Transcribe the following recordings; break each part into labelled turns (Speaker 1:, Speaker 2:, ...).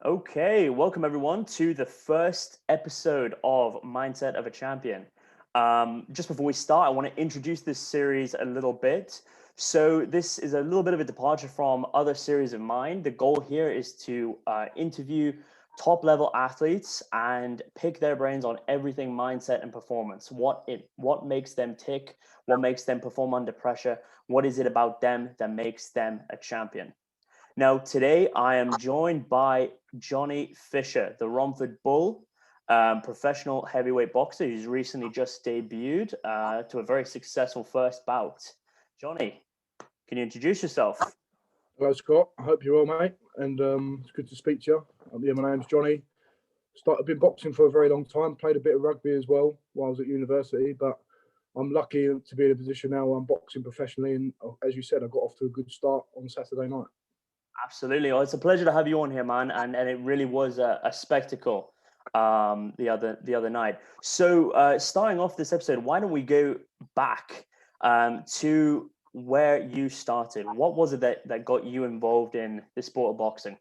Speaker 1: Okay, welcome everyone to the first episode of Mindset of a Champion. Just before we start, I want to introduce this series a little bit. So, this is a little bit of a departure from other series of mine. The goal here is to interview top level athletes and pick their brains on everything mindset and performance. What makes them tick? What makes them perform under pressure? What is it about them that makes them a champion? Now, today I am joined by Johnny Fisher, the Romford Bull, professional heavyweight boxer who's recently just debuted to a very successful first bout. Johnny, can you introduce yourself?
Speaker 2: Hello, Scott. I hope you're well, mate. And it's good to speak to you. My name's Johnny. I've been boxing for a very long time. Played a bit of rugby as well while I was at university. But I'm lucky to be in a position now where I'm boxing professionally. And as you said, I got off to a good start on Saturday night.
Speaker 1: Absolutely. Well, it's a pleasure to have you on here, man. And it really was a spectacle the other night. So starting off this episode, why don't we go back to where you started? What was it that got you involved in the sport of boxing?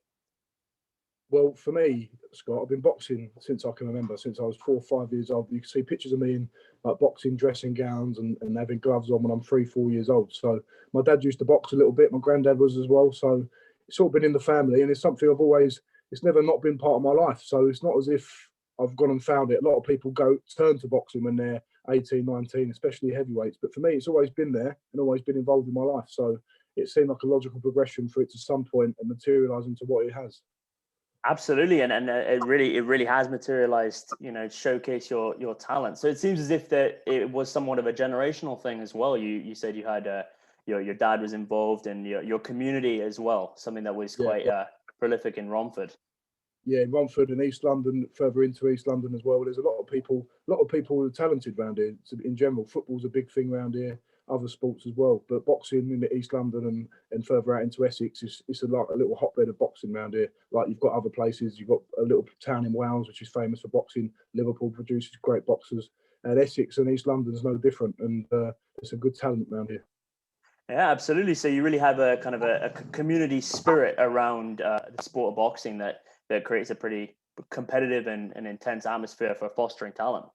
Speaker 2: Well, for me, Scott, I've been boxing since I can remember, since I was 4 or 5 years old. You can see pictures of me in like boxing dressing gowns and having gloves on when I'm 3, 4 years old. So my dad used to box a little bit. My granddad was as well. So it's all been in the family, and it's something it's never not been part of my life. So it's not as if I've gone and found it. A lot of people turn to boxing when they're 18, 19, especially heavyweights. But for me, it's always been there and always been involved in my life. So it seemed like a logical progression for it to some point and materialize into what it has.
Speaker 1: Absolutely, and it really has materialized. Showcase your talent. So it seems as if that it was somewhat of a generational thing as well. You said you had your dad was involved in your community as well, something that was
Speaker 2: Yeah,
Speaker 1: quite prolific in Romford.
Speaker 2: yeah, in Romford and East London, further into East London as well. There's a lot of people who are talented around here. So in general, football's a big thing around here. Other sports as well, but boxing in the East London and further out into Essex is like a little hotbed of boxing around here. Like you've got other places, you've got a little town in Wales which is famous for boxing. Liverpool produces great boxers, and Essex and East London's no different. And there's some good talent around here.
Speaker 1: Yeah, absolutely. So you really have a kind of a community spirit around the sport of boxing that creates a pretty competitive and intense atmosphere for fostering talent.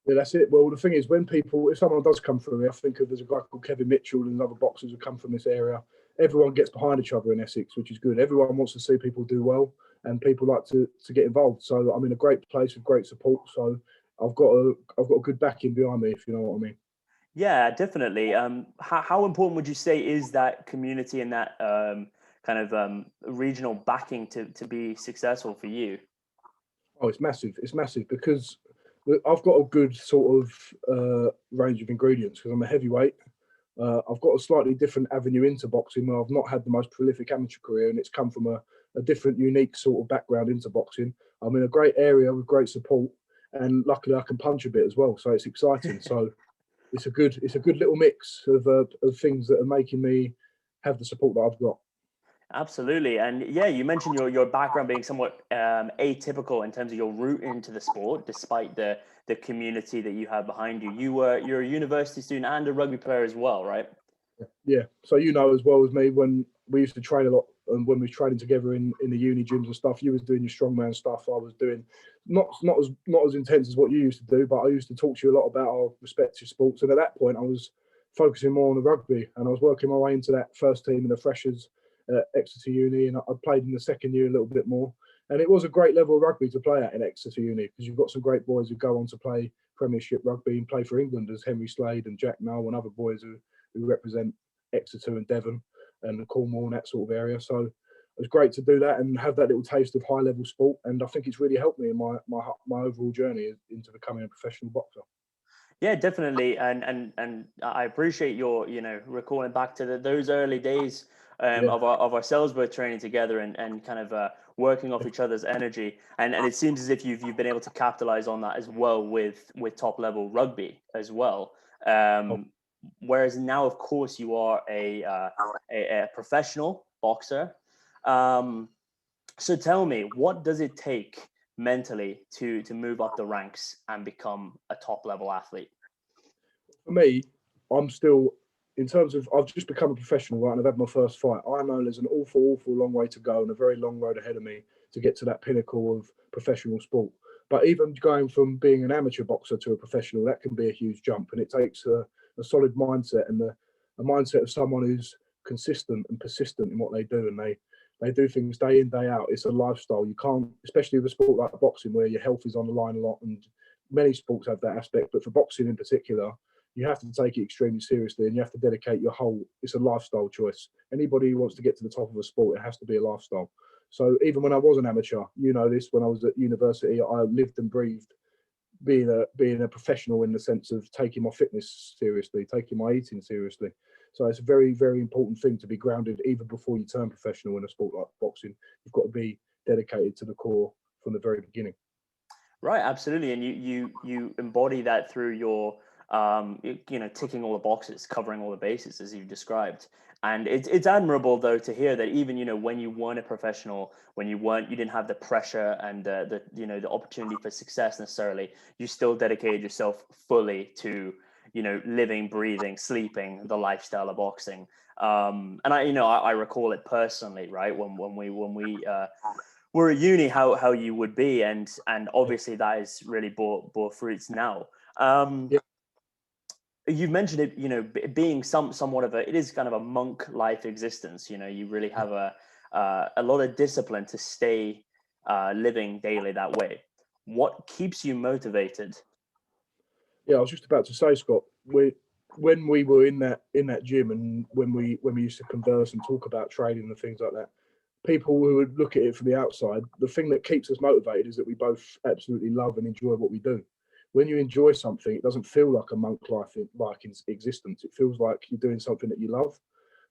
Speaker 2: Yeah, that's it. Well, the thing is, if someone does come through, I think there's a guy called Kevin Mitchell and other boxers who come from this area. Everyone gets behind each other in Essex, which is good. Everyone wants to see people do well, and people like to get involved. So I'm in a great place with great support. So I've got a good backing behind me, if you know what I mean.
Speaker 1: Yeah, definitely. How important would you say is that community and that kind of regional backing to be successful for you?
Speaker 2: Oh, it's massive. It's massive because I've got a good sort of range of ingredients because I'm a heavyweight. I've got a slightly different avenue into boxing where I've not had the most prolific amateur career, and it's come from a different, unique sort of background into boxing. I'm in a great area with great support, and luckily I can punch a bit as well, so it's exciting. So it's a good little mix of things that are making me have the support that I've got.
Speaker 1: Absolutely. And yeah, you mentioned your background being somewhat atypical in terms of your route into the sport, despite the community that you have behind you. You're a university student and a rugby player as well, right?
Speaker 2: Yeah. So you know as well as me when we used to train a lot and when we was training together in the uni gyms and stuff, you was doing your strongman stuff. I was doing not as intense as what you used to do, but I used to talk to you a lot about our respective sports. And at that point I was focusing more on the rugby and I was working my way into that first team in the freshers at Exeter Uni and I played in the second year a little bit more. And it was a great level of rugby to play at in Exeter Uni because you've got some great boys who go on to play Premiership rugby and play for England as Henry Slade and Jack Null and other boys who represent Exeter and Devon and Cornwall and that sort of area. So it was great to do that and have that little taste of high level sport. And I think it's really helped me in my overall journey into becoming a professional boxer.
Speaker 1: Yeah, definitely. And I appreciate your, recalling back to those early days
Speaker 2: Yeah,
Speaker 1: of ourselves both training together and kind of working off each other's energy. And it seems as if you've been able to capitalize on that as well with top level rugby as well.
Speaker 2: oh,
Speaker 1: Whereas now, of course, you are a professional boxer. Um, so tell me, what does it take mentally to move up the ranks and become a top level athlete?
Speaker 2: for me, I'm still in terms of, I've just become a professional, right, and I've had my first fight. I know there's an awful long way to go and a very long road ahead of me to get to that pinnacle of professional sport. But even going from being an amateur boxer to a professional, that can be a huge jump, and it takes a solid mindset and a mindset of someone who's consistent and persistent in what they do, and they do things day in, day out. It's a lifestyle. You can't, especially with a sport like boxing, where your health is on the line a lot, and many sports have that aspect, but for boxing in particular, you have to take it extremely seriously, and you have to dedicate your whole. It's a lifestyle choice. Anybody who wants to get to the top of a sport, it has to be a lifestyle. So even when I was an amateur, you know this, when I was at university, I lived and breathed being a professional in the sense of taking my fitness seriously, taking my eating seriously. So it's a very important thing to be grounded even before you turn professional in a sport like boxing. You've got to be dedicated to the core from the very beginning.
Speaker 1: Right, absolutely, and you embody that through your ticking all the boxes, covering all the bases as you described. And it's admirable though to hear that even when you weren't a professional, when you didn't have the pressure and the opportunity for success necessarily, you still dedicated yourself fully to living, breathing, sleeping the lifestyle of boxing. And I recall it personally, right, when we were at uni, how you would be, and obviously that is really bore fruits now.
Speaker 2: Yeah.
Speaker 1: You've mentioned it, being somewhat of it is kind of a monk life existence. You really have a lot of discipline to stay living daily that way. What keeps you motivated?
Speaker 2: Yeah, I was just about to say, Scott, when we were in that gym, and when we used to converse and talk about training and things like that, people who would look at it from the outside, the thing that keeps us motivated is that we both absolutely love and enjoy what we do. When you enjoy something, it doesn't feel like a monk life like in existence. It feels like you're doing something that you love.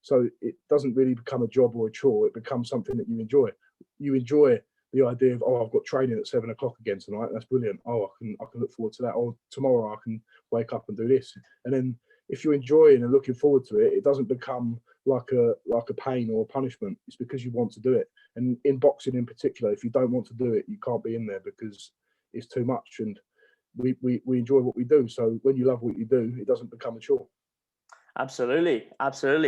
Speaker 2: So it doesn't really become a job or a chore. It becomes something that you enjoy. You enjoy the idea of, oh, I've got training at 7 o'clock again tonight. That's brilliant. Oh, I can look forward to that. Or tomorrow I can wake up and do this. And then if you're enjoying and looking forward to it, it doesn't become like a pain or a punishment. It's because you want to do it. And in boxing in particular, if you don't want to do it, you can't be in there because it's too much. And we enjoy what we do. So when you love what you do, it doesn't become a chore.
Speaker 1: Absolutely.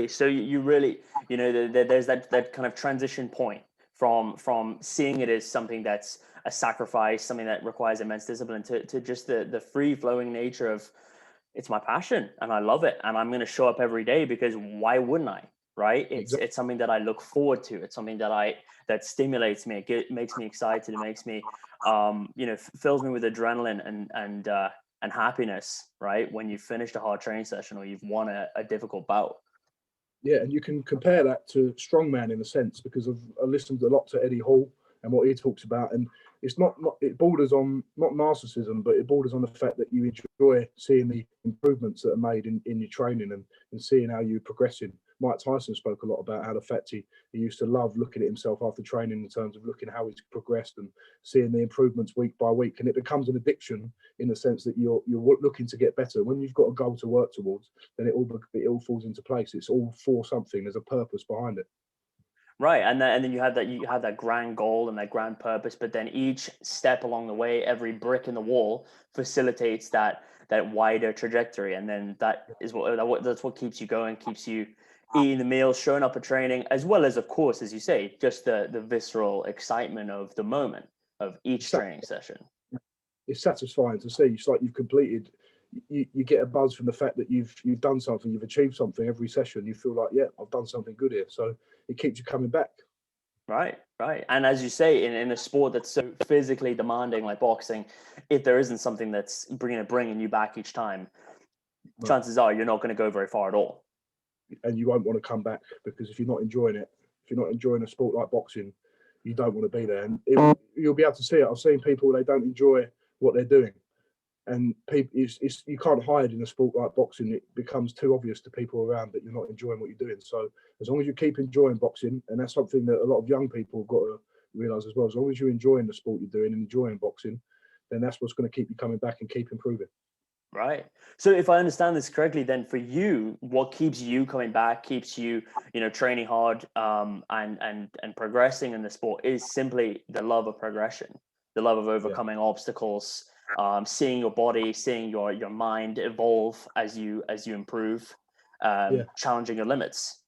Speaker 1: So you really, there's that kind of transition point from seeing it as something that's a sacrifice, something that requires immense discipline, to just the free flowing nature of, it's my passion and I love it, and I'm going to show up every day because why wouldn't I? Right?
Speaker 2: Exactly.
Speaker 1: It's something that I look forward to. It's something that stimulates me. It makes me excited. It makes me, fills me with adrenaline and happiness, right? When you've finished a hard training session or you've won a difficult bout.
Speaker 2: Yeah, and you can compare that to strongman in a sense, because I listened a lot to Eddie Hall and what he talks about, and it's not it borders on not narcissism, but it borders on the fact that you enjoy seeing the improvements that are made in your training, and seeing how you're progressing. Mike Tyson spoke a lot about how the fact he used to love looking at himself after training in terms of looking how he's progressed and seeing the improvements week by week, and it becomes an addiction in the sense that you're looking to get better. When you've got a goal to work towards, then it all falls into place. It's all for something. There's a purpose behind it.
Speaker 1: Right, and then you have that grand goal and that grand purpose, but then each step along the way, every brick in the wall facilitates that wider trajectory, and then that's what keeps you going, keeps you eating the meals, showing up at training, as well as, of course, as you say, just the visceral excitement of the moment of each training session.
Speaker 2: It's satisfying to see. It's like you've completed. You get a buzz from the fact that you've done something, you've achieved something every session. You feel like, yeah, I've done something good here. So it keeps you coming back.
Speaker 1: Right. And as you say, in a sport that's so physically demanding like boxing, if there isn't something that's bringing you back each time, chances are you're not going to go very far at all.
Speaker 2: And you won't want to come back, because if you're not enjoying it, if you're not enjoying a sport like boxing, you don't want to be there. And you'll be able to see it. I've seen people, they don't enjoy what they're doing. And people, you can't hide in a sport like boxing. It becomes too obvious to people around that you're not enjoying what you're doing. So as long as you keep enjoying boxing, and that's something that a lot of young people have got to realise as well, as long as you're enjoying the sport you're doing and enjoying boxing, then that's what's going to keep you coming back and keep improving.
Speaker 1: Right. So if I understand this correctly, then for you, what keeps you coming back, keeps you, training hard, and progressing in the sport is simply the love of progression, the love of overcoming obstacles, seeing your body, seeing your mind evolve as you improve,
Speaker 2: Yeah.
Speaker 1: challenging your limits.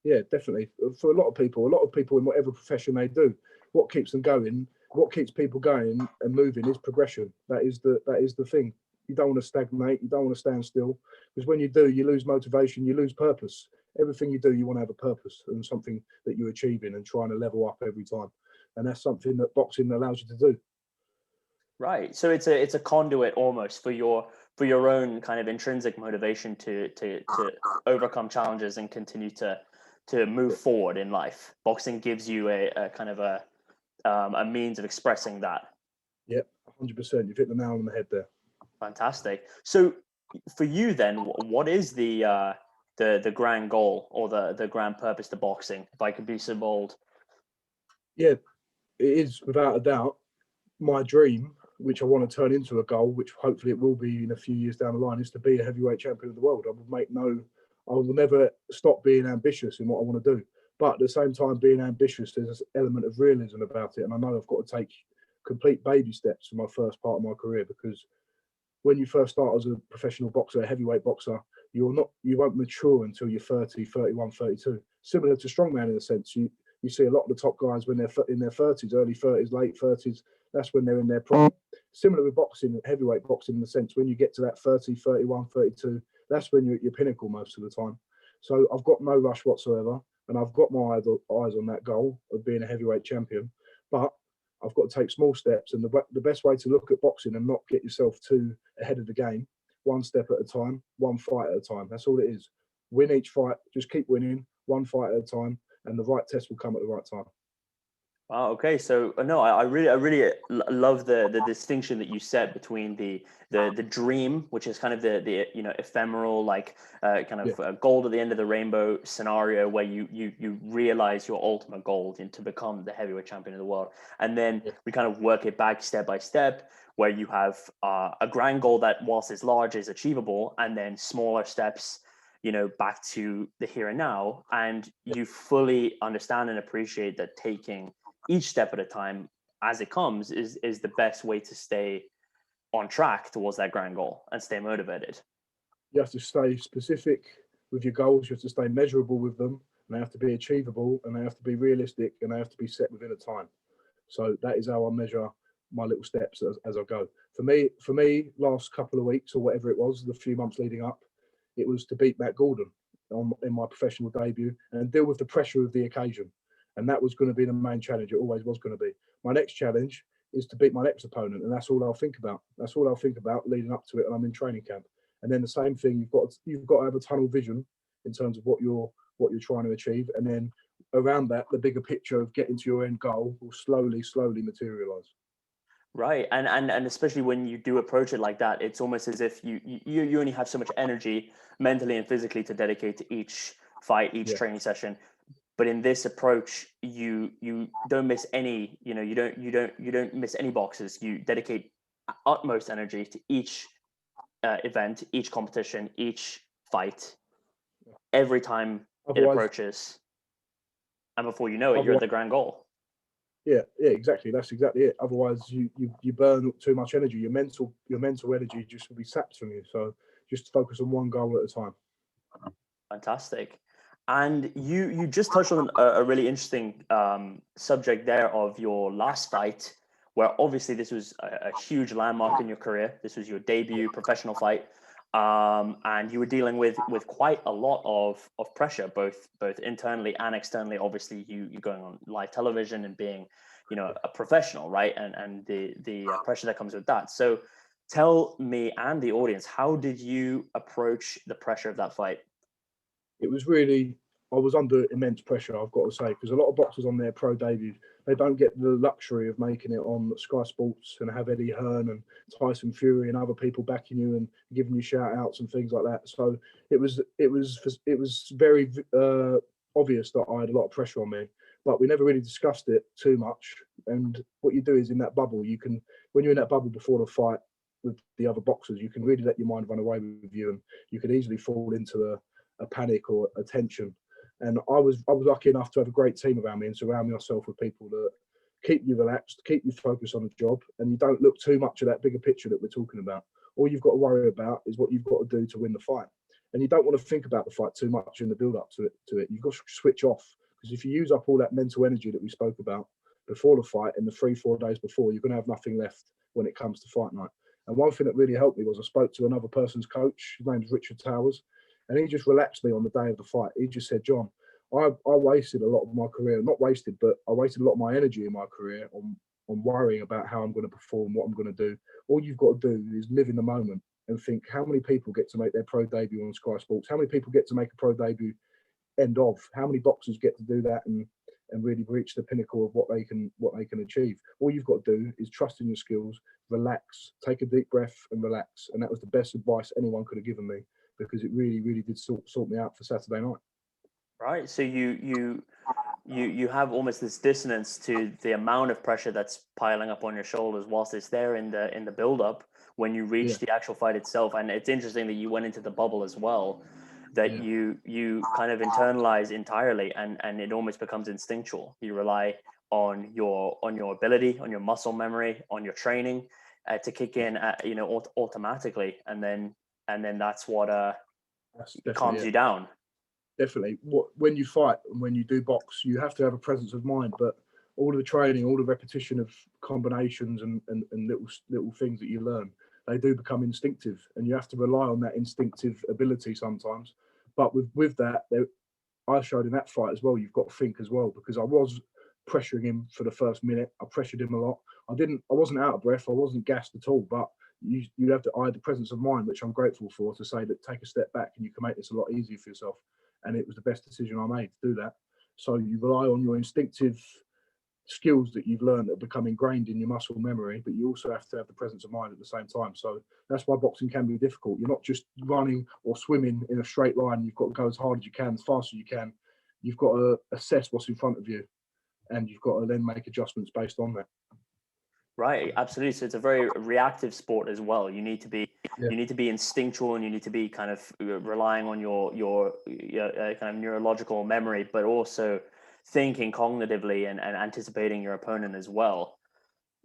Speaker 2: Yeah, definitely. For a lot of people in whatever profession they do, what keeps them going, what keeps people going and moving is progression. That is the thing. You don't want to stagnate. You don't want to stand still, because when you do, you lose motivation. You lose purpose. Everything you do, you want to have a purpose and something that you're achieving and trying to level up every time. And that's something that boxing allows you to do.
Speaker 1: Right. So it's a conduit almost for your own kind of intrinsic motivation to overcome challenges and continue to move forward in life. Boxing gives you a kind of a means of expressing that.
Speaker 2: Yep, 100%. You've hit the nail on the head there.
Speaker 1: Fantastic. So for you then, what is the grand goal or the grand purpose to boxing, if I could be so bold?
Speaker 2: Yeah, it is without a doubt my dream, which I want to turn into a goal, which hopefully it will be in a few years down the line, is to be a heavyweight champion of the world. I will never stop being ambitious in what I want to do. But at the same time, being ambitious, there's an element of realism about it. And I know I've got to take complete baby steps for my first part of my career, because when you first start as a professional boxer, a heavyweight boxer, you won't mature until you're 30, 31, 32. Similar to strongman in a sense. You see a lot of the top guys when they're in their 30s, early 30s, late 30s, that's when they're in their prime. Similar with boxing, heavyweight boxing in the sense when you get to that 30, 31, 32, that's when you're at your pinnacle most of the time. So I've got no rush whatsoever, and I've got my eyes on that goal of being a heavyweight champion. But I've got to take small steps, and the best way to look at boxing and not get yourself too ahead of the game, one step at a time, one fight at a time. That's all it is. Win each fight, just keep winning, one fight at a time, and the right test will come at the right time.
Speaker 1: Wow. Okay. So no, I really love the distinction that you set between the dream, which is kind of the ephemeral, like kind of gold at the end of the rainbow scenario, where you realize your ultimate goal to become the heavyweight champion of the world, and then we kind of work it back step by step, where you have a grand goal that, whilst it's large, is achievable, and then smaller steps, back to the here and now, and you fully understand and appreciate that taking each step at a time as it comes is the best way to stay on track towards that grand goal and stay motivated.
Speaker 2: You have to stay specific with your goals. You have to stay measurable with them, and they have to be achievable, and they have to be realistic, and they have to be set within a time. So that is how I measure my little steps as I go. For me, last couple of weeks or whatever it was, the few months leading up, it was to beat Matt Gordon in my professional debut and deal with the pressure of the occasion. And that was going to be the main challenge. It always was going to be. My next challenge is to beat my next opponent, and that's all I'll think about. That's all I'll think about leading up to it, and I'm in training camp. And then the same thing, you've got to have a tunnel vision in terms of what you're trying to achieve, and then around that, the bigger picture of getting to your end goal will slowly materialize.
Speaker 1: Right. And especially when you do approach it like that, it's almost as if you only have so much energy mentally and physically to dedicate to each fight, each training session. But in this approach, you don't miss any, you don't miss any boxes. You dedicate utmost energy to each event, each competition, each fight, every time it approaches. And before you know it, you're at the grand goal.
Speaker 2: Yeah, exactly. That's exactly it. Otherwise, you burn too much energy. Your mental energy just will be sapped from you. So just focus on one goal at a time.
Speaker 1: Fantastic. And you just touched on a really interesting subject there of your last fight, where obviously this was a huge landmark in your career. This was your debut professional fight, and you were dealing with quite a lot of pressure, both internally and externally. Obviously, you going on live television and being, a professional, right? And the pressure that comes with that. So, tell me and the audience, how did you approach the pressure of that fight?
Speaker 2: It was really, I was under immense pressure, I've got to say, because a lot of boxers on their pro debut, they don't get the luxury of making it on Sky Sports and have Eddie Hearn and Tyson Fury and other people backing you and giving you shout outs and things like that. So it was very obvious that I had a lot of pressure on me, but we never really discussed it too much. And what you do is, in that bubble, when you're in that bubble before the fight with the other boxers, you can really let your mind run away with you, and you could easily fall into a panic or a tension. And I was lucky enough to have a great team around me and surround myself with people that keep you relaxed, keep you focused on the job, and you don't look too much at that bigger picture that we're talking about. All you've got to worry about is what you've got to do to win the fight. and you don't want to think about the fight too much in the build up to it. You've got to switch off, because if you use up all that mental energy that we spoke about before the fight and the 3-4 days before, you're going to have nothing left when it comes to fight night. And one thing that really helped me was I spoke to another person's coach. His name's Richard Towers, and he just relaxed me on the day of the fight. He just said, John, I wasted a lot of my career, not wasted, but I wasted a lot of my energy in my career on worrying about how I'm going to perform, what I'm going to do. All you've got to do is live in the moment and think, how many people get to make their pro debut on Sky Sports? How many people get to make a pro debut end of? How many boxers get to do that and really reach the pinnacle of what they can achieve? All you've got to do is trust in your skills, relax, take a deep breath and relax. And that was the best advice anyone could have given me, because it really, really did sort me out for Saturday night.
Speaker 1: Right. So you have almost this dissonance to the amount of pressure that's piling up on your shoulders whilst it's there in the build up when you reach the actual fight itself. And it's interesting that you went into the bubble as well, that you kind of internalize entirely, and it almost becomes instinctual. You rely on your ability, on your muscle memory, on your training to kick in automatically, and then that's what calms you down.
Speaker 2: Definitely. When you fight and when you do box, you have to have a presence of mind. But all of the training, all the repetition of combinations and little things that you learn, they do become instinctive, and you have to rely on that instinctive ability sometimes. But with that, I showed in that fight as well, you've got to think as well, because I was pressuring him for the first minute. I pressured him a lot. I wasn't out of breath. I wasn't gassed at all. But I had the presence of mind, which I'm grateful for, to say that take a step back and you can make this a lot easier for yourself. And it was the best decision I made to do that. So you rely on your instinctive skills that you've learned that become ingrained in your muscle memory, but you also have to have the presence of mind at the same time. So that's why boxing can be difficult. You're not just running or swimming in a straight line. You've got to go as hard as you can, as fast as you can. You've got to assess what's in front of you, and you've got to then make adjustments based on that.
Speaker 1: Right, absolutely. So it's a very reactive sport as well. You need to be instinctual, and you need to be kind of relying on your kind of neurological memory, but also thinking cognitively and anticipating your opponent as well.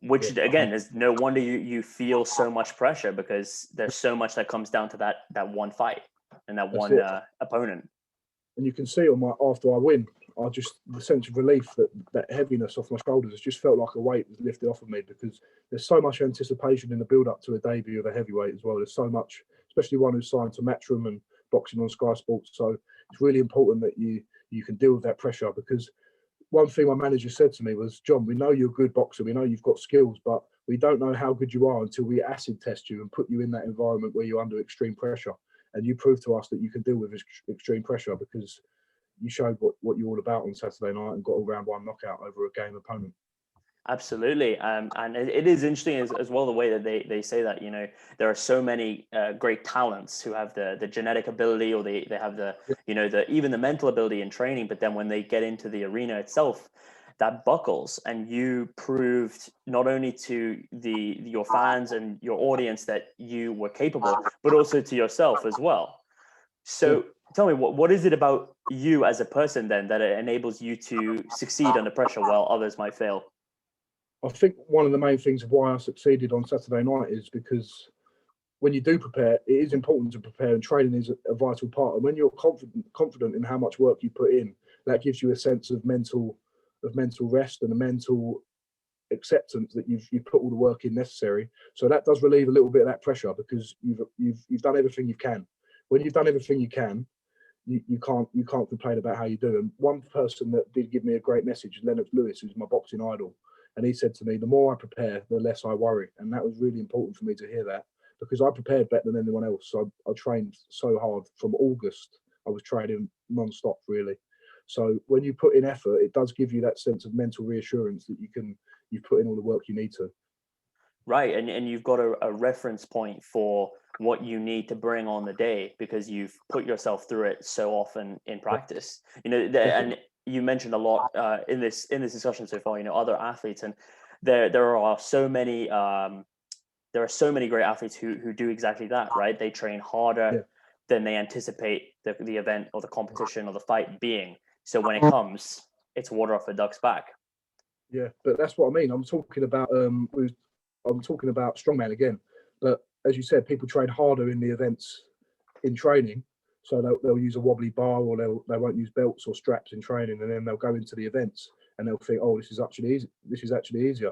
Speaker 1: Which again is no wonder you feel so much pressure, because there's so much that comes down to that one fight and that one opponent.
Speaker 2: And you can see after I win, the sense of relief, that heaviness off my shoulders, has just felt like a weight was lifted off of me, because there's so much anticipation in the build up to a debut of a heavyweight as well. There's so much, especially one who's signed to Matchroom and boxing on Sky Sports. So it's really important that you can deal with that pressure, because one thing my manager said to me was, John, we know you're a good boxer, we know you've got skills, but we don't know how good you are until we acid test you and put you in that environment where you're under extreme pressure. And you proved to us that you can deal with extreme pressure, because you showed what you're all about on Saturday night and got a round one knockout over a game opponent.
Speaker 1: Absolutely. And it is interesting as well, the way that they say that, there are so many great talents who have the genetic ability, or they have even the mental ability and training, but then when they get into the arena itself, that buckles. And you proved not only to your fans and your audience that you were capable, but also to yourself as well. So tell me, what is it about you as a person then that enables you to succeed under pressure while others might fail?
Speaker 2: I think one of the main things of why I succeeded on Saturday night is because when you do prepare, it is important to prepare, and training is a vital part. And when you're confident in how much work you put in, that gives you a sense of mental rest and a mental acceptance that you've put all the work in necessary. So that does relieve a little bit of that pressure, because you've done everything you can. When you've done everything you can, you can't complain about how you do. And one person that did give me a great message, Lennox Lewis, who's my boxing idol, and he said to me, the more I prepare, the less I worry. And that was really important for me to hear that, because I prepared better than anyone else. So I trained so hard from August. I was training non-stop, really. So when you put in effort, it does give you that sense of mental reassurance that you've put in all the work you need to.
Speaker 1: Right. And you've got a reference point for what you need to bring on the day, because you've put yourself through it so often in practice. And you mentioned a lot in this discussion so far, other athletes, and there are so many great athletes who do exactly that, right? They train harder than they anticipate the event or the competition or the fight being. So when it comes, it's water off a duck's back.
Speaker 2: Yeah, but that's what I mean. I'm talking about strongman again. But as you said, people train harder in the events in training, So they'll use a wobbly bar, or they won't use belts or straps in training, and then they'll go into the events and they'll think, oh, this is actually easy. This is actually easier.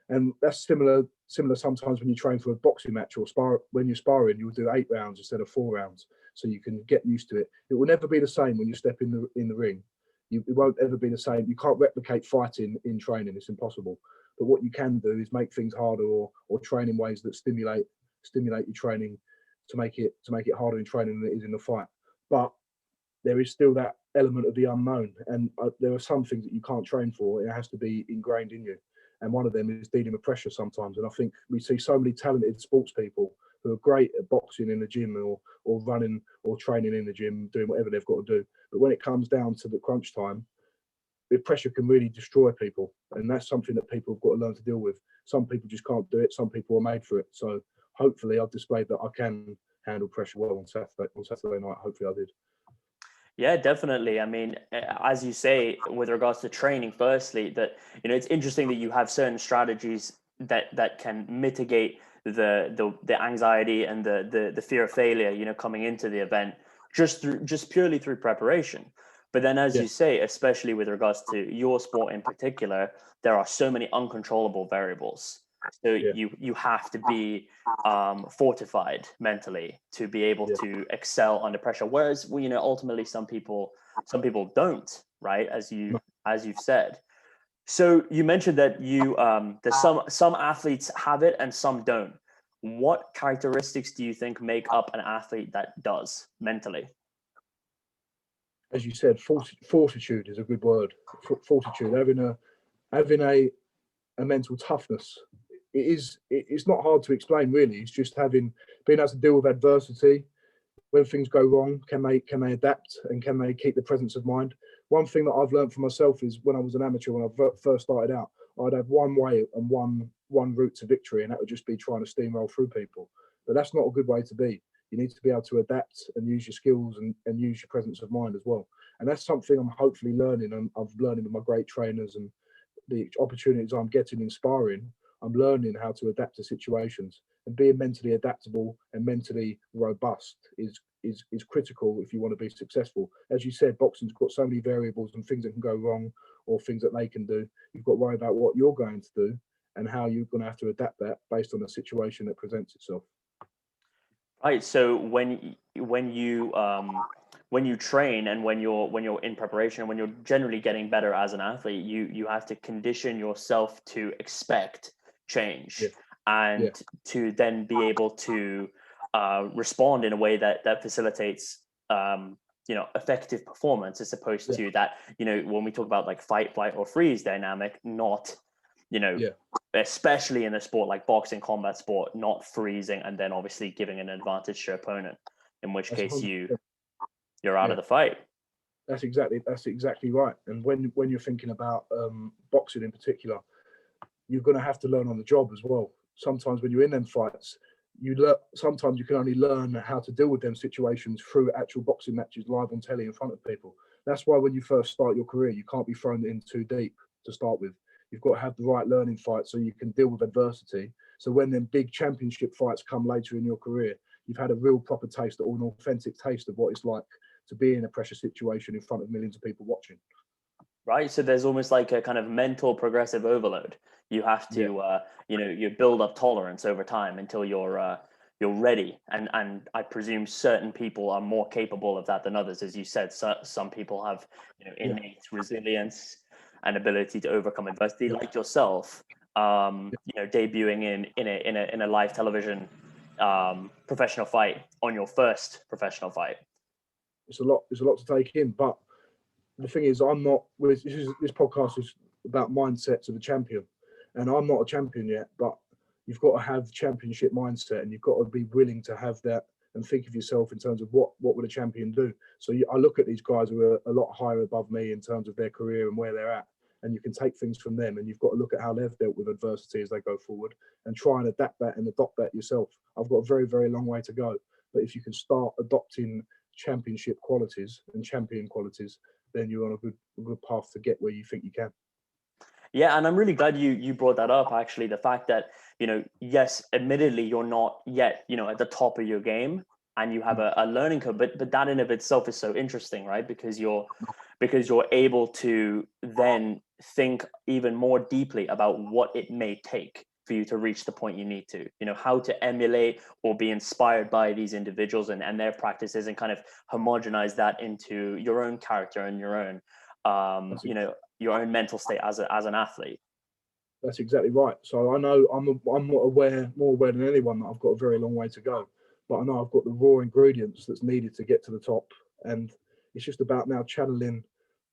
Speaker 2: And that's similar sometimes when you train for a boxing match or spar. When you're sparring, you'll do 8 rounds instead of 4 rounds, so you can get used to it. It will never be the same when you step in the ring. It won't ever be the same. You can't replicate fighting in training; it's impossible. But what you can do is make things harder, or train in ways that stimulate your training to make it harder in training than it is in the fight. But there is still that element of the unknown, and there are some things that you can't train for. It has to be ingrained in you, and one of them is dealing with pressure sometimes. And I think we see so many talented sports people who are great at boxing in the gym, or running or training in the gym, doing whatever they've got to do. But when it comes down to the crunch time, the pressure can really destroy people, and that's something that people have got to learn to deal with. Some people just can't do it. Some people are made for it. So hopefully, I've displayed that I can handle pressure well on Saturday night. Hopefully, I did.
Speaker 1: Yeah, definitely. I mean, as you say, with regards to training, firstly, that it's interesting that you have certain strategies that can mitigate the anxiety and the fear of failure, coming into the event, just purely through preparation. But then, as you say, especially with regards to your sport in particular, there are so many uncontrollable variables. So you have to be fortified mentally to be able to excel under pressure. Whereas ultimately some people don't, right? As you've said. So you mentioned that there's some athletes have it and some don't. What characteristics do you think make up an athlete that does mentally?
Speaker 2: As you said, fortitude is a good word. Fortitude, having a mental toughness. It's not hard to explain, really. It's just being able to deal with adversity. When things go wrong, can they adapt, and can they keep the presence of mind? One thing that I've learned for myself is when I was an amateur, when I first started out, I'd have one way and one route to victory, and that would just be trying to steamroll through people. But that's not a good way to be. You need to be able to adapt and use your skills and use your presence of mind as well. And that's something I'm hopefully learning, and I'm learning with my great trainers and the opportunities I'm getting in sparring. I'm learning how to adapt to situations, and being mentally adaptable and mentally robust is critical if you want to be successful. As you said, boxing's got so many variables and things that can go wrong, or things that they can do. You've got to worry about what you're going to do and how you're going to have to adapt that based on the situation that presents itself.
Speaker 1: Right. So when you train, and when you're in preparation, and when you're generally getting better as an athlete, you have to condition yourself to expect change, and to then be able to respond in a way that facilitates effective performance, as opposed to that when we talk about like fight, flight, or freeze dynamic, not especially in a sport like boxing, combat sport, not freezing and then obviously giving an advantage to your opponent, in which case you're out of the fight.
Speaker 2: That's exactly right. And when you're thinking about boxing in particular, you're going to have to learn on the job as well. Sometimes when you're in them fights, sometimes you can only learn how to deal with them situations through actual boxing matches live on telly in front of people. That's why when you first start your career, you can't be thrown in too deep to start with. You've got to have the right learning fights so you can deal with adversity. So when them big championship fights come later in your career, you've had a real proper taste, or an authentic taste of what it's like to be in a pressure situation in front of millions of people watching.
Speaker 1: Right. So there's almost like a kind of mental progressive overload. You have to, you build up tolerance over time until you're ready. And I presume certain people are more capable of that than others. As you said, some people have, innate resilience and ability to overcome adversity, like yourself, debuting in a live television professional fight on your first professional fight.
Speaker 2: It's a lot to take in, but the thing is, I'm not. This podcast is about mindsets of a champion, and I'm not a champion yet. But you've got to have championship mindset, and you've got to be willing to have that and think of yourself in terms of what would a champion do. So I look at these guys who are a lot higher above me in terms of their career and where they're at, and you can take things from them. And you've got to look at how they've dealt with adversity as they go forward, and try and adapt that and adopt that yourself. I've got a very, very long way to go, but if you can start adopting championship qualities and champion qualities, then you're on a good path to get where you think you can.
Speaker 1: Yeah, and I'm really glad you brought that up, actually, the fact that, yes, admittedly, you're not yet, at the top of your game, and you have a learning curve. But that in of itself is so interesting, right? Because you're able to then think even more deeply about what it may take for you to reach the point you need to, how to emulate or be inspired by these individuals and their practices, and kind of homogenize that into your own character and your own, your own mental state as an athlete.
Speaker 2: That's exactly right. So I know I'm not more aware than anyone that I've got a very long way to go, but I know I've got the raw ingredients that's needed to get to the top, and it's just about now channeling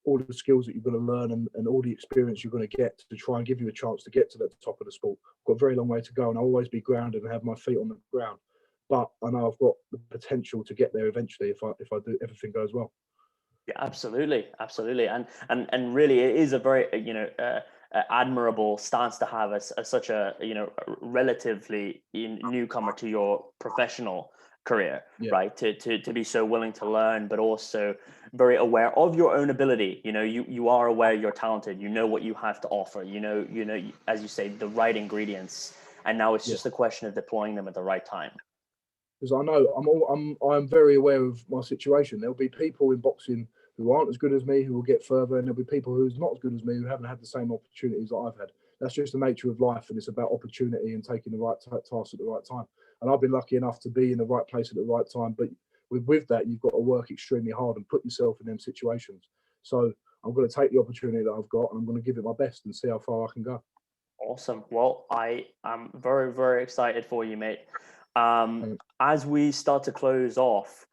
Speaker 2: all the skills that you're going to learn and all the experience you're going to get to try and give you a chance to get to the top of the sport. I've got a very long way to go, and I'll always be grounded and have my feet on the ground. But I know I've got the potential to get there eventually if I do everything goes well.
Speaker 1: Yeah, absolutely, and really, it is a very admirable stance to have as such a relatively newcomer to your professional career, right? To be so willing to learn, but also very aware of your own ability. You are aware you're talented. You know what you have to offer. As you say, the right ingredients, and now it's just a question of deploying them at the right time.
Speaker 2: Because I know I'm very aware of my situation. There'll be people in boxing who aren't as good as me who will get further, and there'll be people who's not as good as me who haven't had the same opportunities that I've had. That's just the nature of life, and it's about opportunity and taking the right task at the right time. And I've been lucky enough to be in the right place at the right time. But with that, you've got to work extremely hard and put yourself in them situations. So I'm going to take the opportunity that I've got, and I'm going to give it my best and see how far I can go.
Speaker 1: Awesome. Well, I am very, very excited for you, mate. As we start to close off,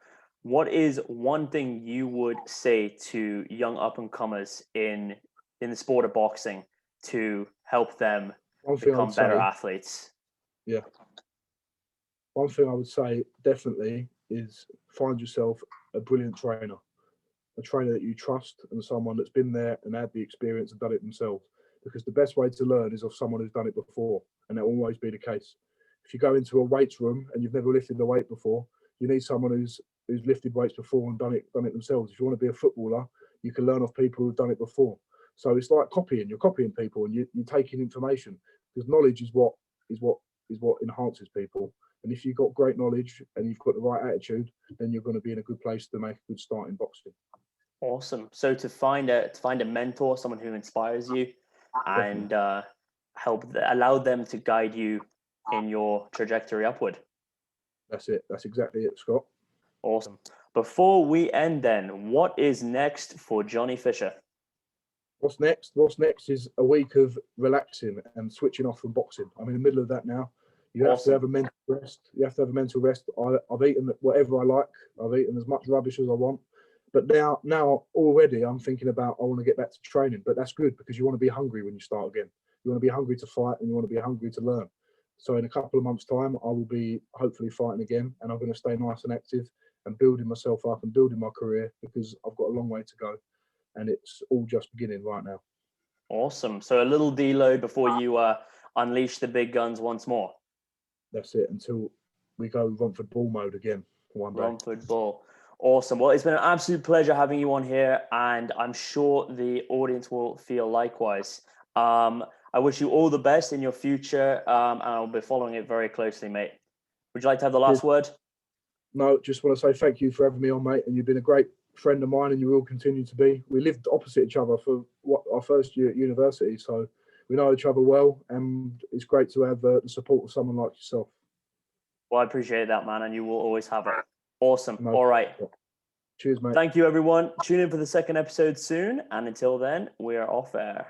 Speaker 1: what is one thing you would say to young up and comers in the sport of boxing to help them become better athletes?
Speaker 2: Yeah. One thing I would say definitely is find yourself a brilliant trainer, a trainer that you trust, and someone that's been there and had the experience and done it themselves. Because the best way to learn is of someone who's done it before, and that will always be the case. If you go into a weights room and you've never lifted a weight before, you need someone who's lifted weights before and done it themselves. If you want to be a footballer, you can learn off people who've done it before. So it's like copying. You're copying people, and you're taking information, because knowledge is what enhances people. And if you've got great knowledge and you've got the right attitude, then you're going to be in a good place to make a good start in boxing.
Speaker 1: Awesome. So to find a mentor, someone who inspires you, and allow them to guide you in your trajectory upward.
Speaker 2: That's it. That's exactly it, Scott.
Speaker 1: Awesome. Before we end then, what is next for Johnny Fisher?
Speaker 2: What's next? What's next is a week of relaxing and switching off from boxing. I'm in the middle of that now. You have to have a mental rest. You have to have a mental rest. I've eaten whatever I like. I've eaten as much rubbish as I want. But now already I'm thinking about, I want to get back to training. But that's good, because you want to be hungry when you start again. You want to be hungry to fight, and you want to be hungry to learn. So in a couple of months' time, I will be hopefully fighting again, and I'm going to stay nice and active and building myself up and building my career, because I've got a long way to go, and it's all just beginning right now.
Speaker 1: Awesome. So a little deload before you unleash the big guns once more.
Speaker 2: That's it, until we go Romford ball mode again one day.
Speaker 1: Romford ball. Awesome. Well, it's been an absolute pleasure having you on here, and I'm sure the audience will feel likewise. I wish you all the best in your future, and I'll be following it very closely, mate. Would you like to have the last word?
Speaker 2: No, just want to say thank you for having me on, mate, and you've been a great friend of mine, and you will continue to be. We lived opposite each other for our first year at university, so we know each other well, and it's great to have the support of someone like yourself.
Speaker 1: Well, I appreciate that, man, and you will always have it. Awesome. All right.
Speaker 2: Cheers, mate.
Speaker 1: Thank you, everyone. Tune in for the second episode soon, and until then, we are off air.